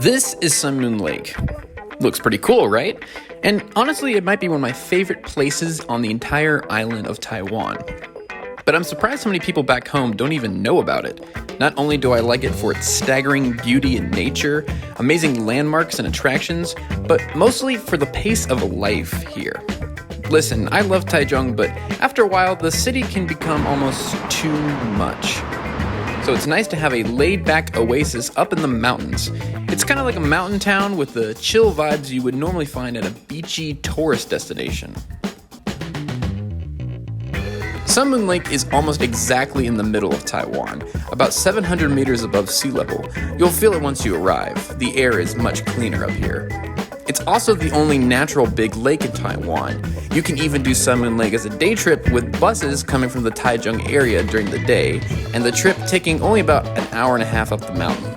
This is Sun Moon Lake. Looks pretty cool, right? And honestly, it might be one of my favorite places on the entire island of Taiwan. But I'm surprised how many people back home don't even know about it. Not only do I like it for its staggering beauty and nature, amazing landmarks and attractions, but mostly for the pace of life here. Listen, I love Taichung, but after a while, the city can become almost too much. So it's nice to have a laid-back oasis up in the mountains. It's kind of like a mountain town with the chill vibes you would normally find at a beachy tourist destination. Sun Moon Lake is almost exactly in the middle of Taiwan, about 700 meters above sea level. You'll feel it once you arrive. The air is much cleaner up here. It's also the only natural big lake in Taiwan. You can even do Sun Moon Lake as a day trip with buses coming from the Taichung area during the day, and the trip taking only about an hour and a half up the mountain.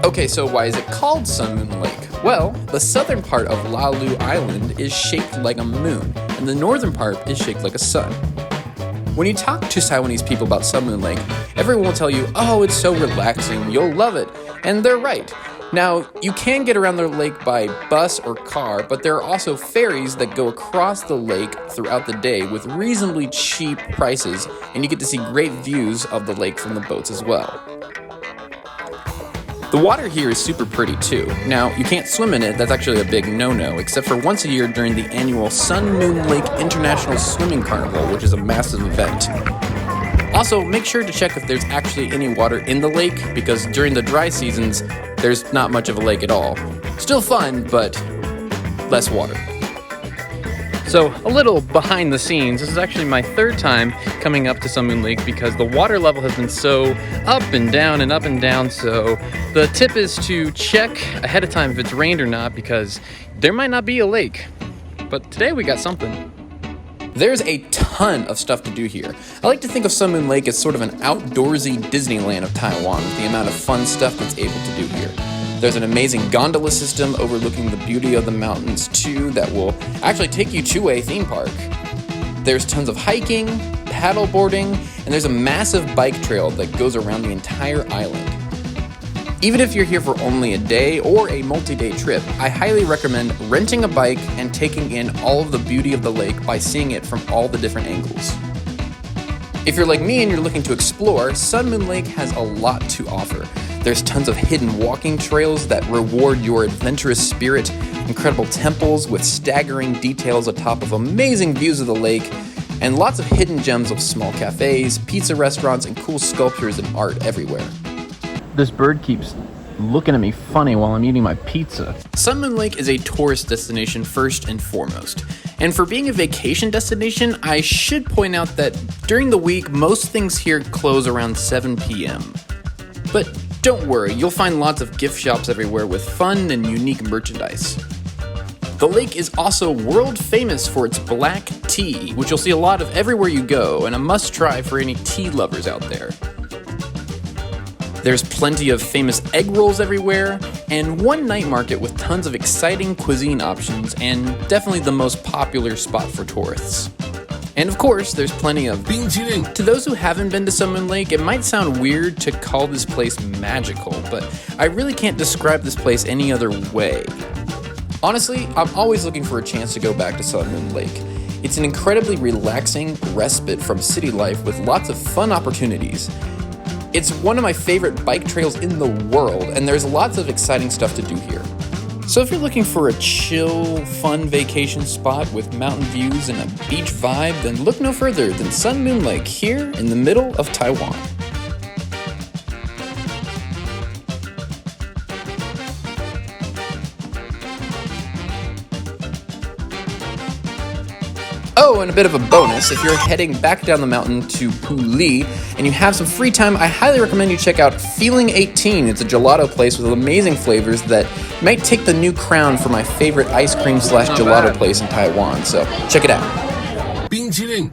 Okay, so why is it called Sun Moon Lake? Well, the southern part of Lalu Island is shaped like a moon, and the northern part is shaped like a sun. When you talk to Taiwanese people about Sun Moon Lake, everyone will tell you, oh, it's so relaxing, you'll love it, and they're right. Now, you can get around the lake by bus or car, but there are also ferries that go across the lake throughout the day with reasonably cheap prices, and you get to see great views of the lake from the boats as well. The water here is super pretty too. Now, you can't swim in it, that's actually a big no-no, except for once a year during the annual Sun Moon Lake International Swimming Carnival, which is a massive event. Also, make sure to check if there's actually any water in the lake, because during the dry seasons, there's not much of a lake at all. Still fun, but less water. So, a little behind the scenes, this is actually my third time coming up to Sun Moon Lake because the water level has been so up and down, so the tip is to check ahead of time if it's rained or not, because there might not be a lake. But today we got something. There's a ton of stuff to do here. I like to think of Sun Moon Lake as sort of an outdoorsy Disneyland of Taiwan with the amount of fun stuff that's able to do here. There's an amazing gondola system overlooking the beauty of the mountains too that will actually take you to a theme park. There's tons of hiking, paddle boarding, and there's a massive bike trail that goes around the entire island. Even if you're here for only a day or a multi-day trip, I highly recommend renting a bike and taking in all of the beauty of the lake by seeing it from all the different angles. If you're like me and you're looking to explore, Sun Moon Lake has a lot to offer. There's tons of hidden walking trails that reward your adventurous spirit, incredible temples with staggering details atop of amazing views of the lake, and lots of hidden gems of small cafes, pizza restaurants, and cool sculptures and art everywhere. This bird keeps looking at me funny while I'm eating my pizza. Sun Moon Lake is a tourist destination first and foremost. And for being a vacation destination, I should point out that during the week, most things here close around 7 p.m. But don't worry, you'll find lots of gift shops everywhere with fun and unique merchandise. The lake is also world famous for its black tea, which you'll see a lot of everywhere you go, and a must-try for any tea lovers out there. There's plenty of famous egg rolls everywhere, and one night market with tons of exciting cuisine options, and definitely the most popular spot for tourists. And of course, there's plenty of冰淇淋. To those who haven't been to Sun Moon Lake, it might sound weird to call this place magical, but I really can't describe this place any other way. Honestly, I'm always looking for a chance to go back to Sun Moon Lake. It's an incredibly relaxing respite from city life with lots of fun opportunities. It's one of my favorite bike trails in the world, and there's lots of exciting stuff to do here. So if you're looking for a chill, fun vacation spot with mountain views and a beach vibe, then look no further than Sun Moon Lake here in the middle of Taiwan. Oh, and a bit of a bonus, if you're heading back down the mountain to Puli and you have some free time, I highly recommend you check out Feeling 18. It's a gelato place with amazing flavors that might take the new crown for my favorite ice cream / gelato place in Taiwan, so check it out. 冰淇淋